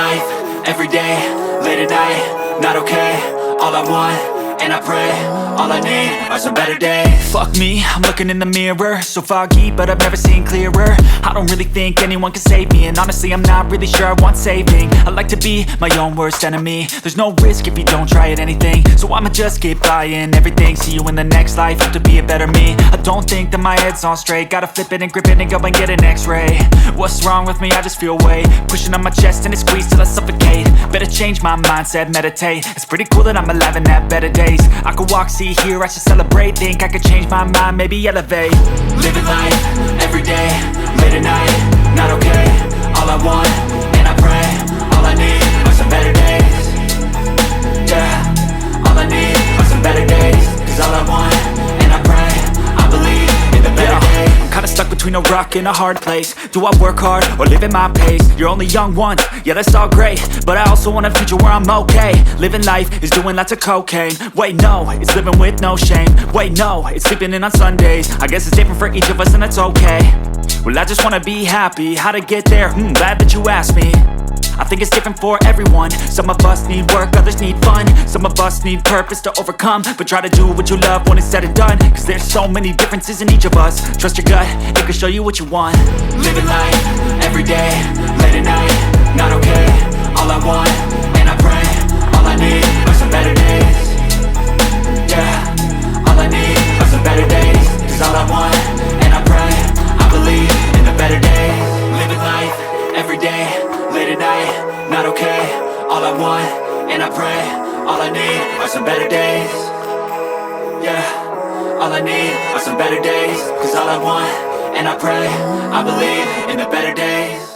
life, everyday, late at night, not okay. All I want, and I pray, all I need are some better days. Fuck me, I'm looking in the mirror, so foggy, but I've never seen clearer. I don't really think anyone can save me, and honestly I'm not really sure I want saving. I like to be my own worst enemy. There's no risk if you don't try at anything, so I'ma just keep buying everything. See you in the next life, have to be a better me. I don't think that my head's on straight, gotta flip it and grip it and go and get an x-ray. What's wrong with me? I just feel weight pushing on my chest and it squeezes till I suffocate. Better change my mindset, meditate. It's pretty cool that I'm alive and have better days. I could walk, see, hear, I should celebrate. Think I could change my mind, maybe elevate. Living life, everyday, late at night, not okay. All I want, and I pray, all I need are some better days. Yeah, all I need are some better days. Cause all I want, and I pray, I believe in the better days. I'm kinda stuck between a rock and a hard place. Do I work hard or live at my pace? You're only young once, yeah that's all great, but I also want a future where I'm okay. Living life is doing lots of cocaine. Wait no, it's living with no shame. Wait no, it's sleeping in on Sundays. I guess it's different for each of us and that's okay. Well I just wanna be happy, how to get there? Glad that you asked me. I think it's different for everyone. Some of us need work, others need fun. Some of us need purpose to overcome. But try to do what you love when it's said and done. Cause there's so many differences in each of us. Trust your gut, it can show you what you want. Living life, everyday, late at night, not okay. All I want, and I pray, all I need are some better days. Yeah, all I need are some better days. Cause all I want, and I pray, I believe in the better days. Living life, everyday, late at night, not okay. All I want, and I pray, all I need are some better days. Yeah, all I need are some better days. Cause all I want, and I pray, I believe in the better days.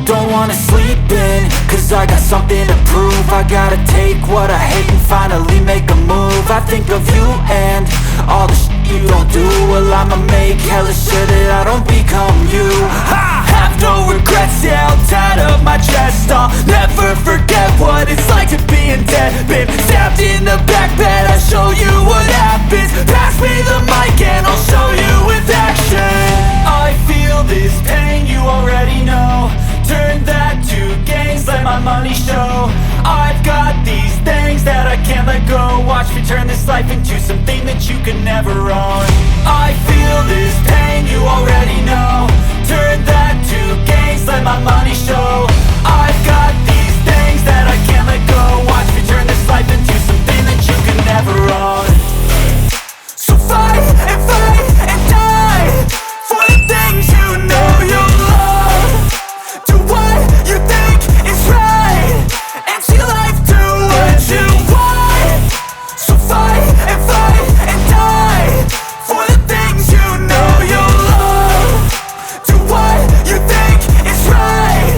Don't wanna sleep in, cause I got something to prove. I gotta take what I hate and finally make a move. I think of you and all the shit you don't do. Well I'ma make hella sure that I don't become you. I have no regrets, yeah, I'll tie up my chest. I'll never forget what it's like to be in debt. Been stabbed in the back bed, I'll show you what happens. Pass me the mic and I'll show you with action. I feel this pain, you already know. Turn that to gains, let my money show. I've got these things that I can't let go. Watch me turn this life into something that you could never own. I feel this pain, you already know. Turn that to gains, let my money show. I've got these things that I can't let go. Watch me turn this life into something that you could never own. So fight and die for the things you know you love. Do what you think is right, and see life do what you want. So fight and die for the things you know you love. Do what you think is right,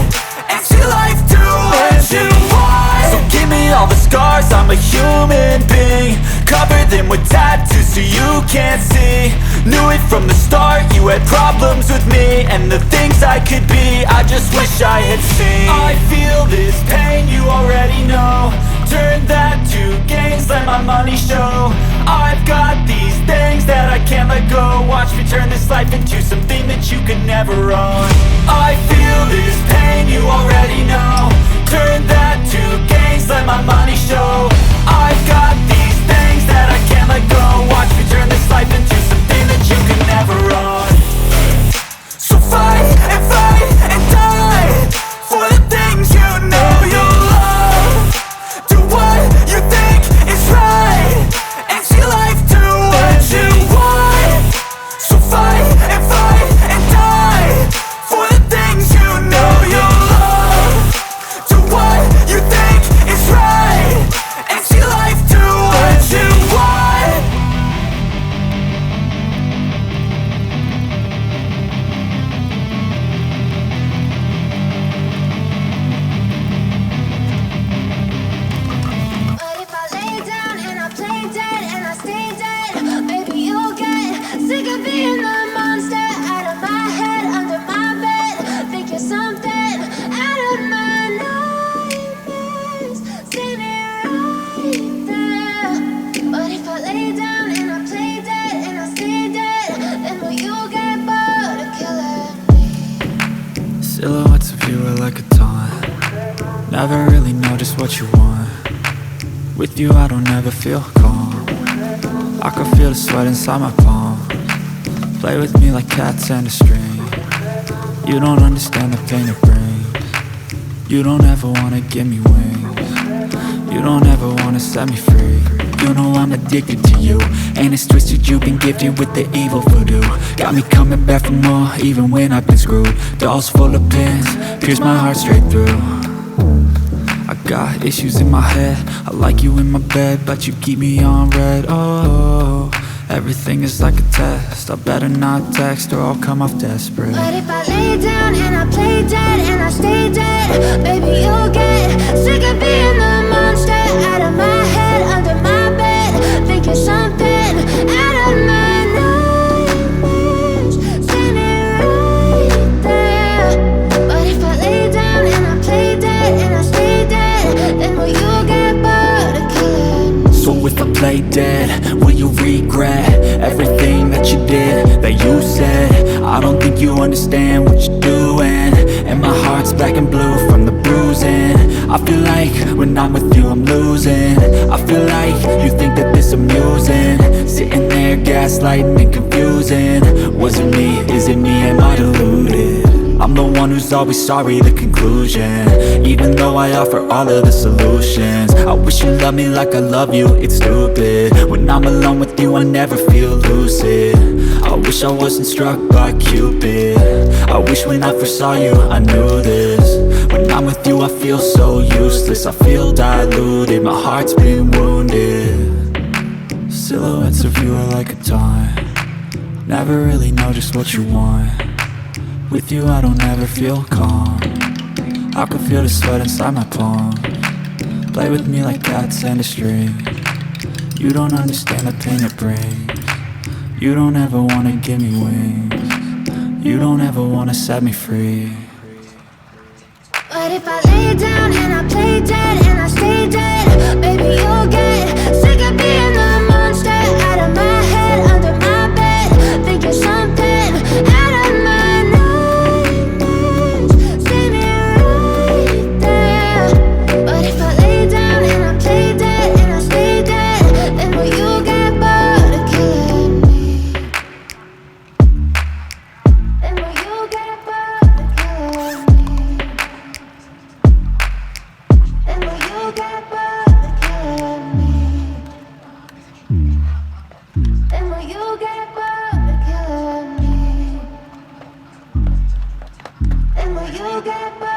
and see life do what you want. So give me all the scars, I'm a human being. Cover them with tattoos so you can't see. Knew it from the start, you had problems with me and the things I could be, I just wish I had seen. I feel this pain, you already know. Turn that to gains, let my money show. I've got these things that I can't let go. Watch me turn this life into something that you could never own. I feel this pain, you already know. Turn that to gains, let my money show. I've got these things that I can't let go. Watch me turn this life into something that you could never own. So fight and die for the things you know you love. Do what you think is right, and see life do what you want. So fight and die for the things you know you love. Do what you think is right, and see Silhouettes of you are like a taunt. Never really know just what you want. With you I don't ever feel calm. I can feel the sweat inside my palm. Play with me like cats and a string. You don't understand the pain it brings. You don't ever wanna give me wings. You don't ever wanna set me free. You know I'm addicted to you, and it's twisted, you've been gifted with the evil voodoo. Got me coming back for more, even when I've been screwed. Dolls full of pins, pierce my heart straight through. I got issues in my head, I like you in my bed, but you keep me on red. Oh, everything is like a test, I better not text or I'll come off desperate. But if I lay down and I play dead and I stay dead, baby you'll get sick of being the monster out of my head, under my bed, thinking something out of my nightmares, standing right there. But if I lay down and I play dead and I stay dead, then will you get bored of killing me? So if I play dead, will you regret everything that you did, that you said? I don't think you understand what you're doing, and my heart's black and blue from the bruising. I feel like when I'm with you I'm losing. I feel like you think that this amusing, sitting there gaslighting and confusing. Was it me? Is it me? Am I deluded? I'm the one who's always sorry, the conclusion, even though I offer all of the solutions. I wish you loved me like I love you, it's stupid. When I'm alone with you I never feel lucid. I wish I wasn't struck by Cupid. I wish when I first saw you I knew this. When I'm with you I feel so useless, I feel diluted, my heart's been wounded. Silhouettes of you are like a taunt. Never really know just what you want. With you I don't ever feel calm. I can feel the sweat inside my palm. Play with me like cats and a string. You don't understand the pain it brings. You don't ever wanna give me wings. You don't ever wanna set me free. But if I lay down and I play dead and I stay dead, baby you'll get sick of being the monster out of my head, under my bed, thinking something out of my nightmares, standing right there. But if I lay down and I play dead and I stay dead, then will you get bored of killing me? Then will you get bored of killing me? Then will you get bored of killing me? Then will you get bored of killing me? Then will you get bored?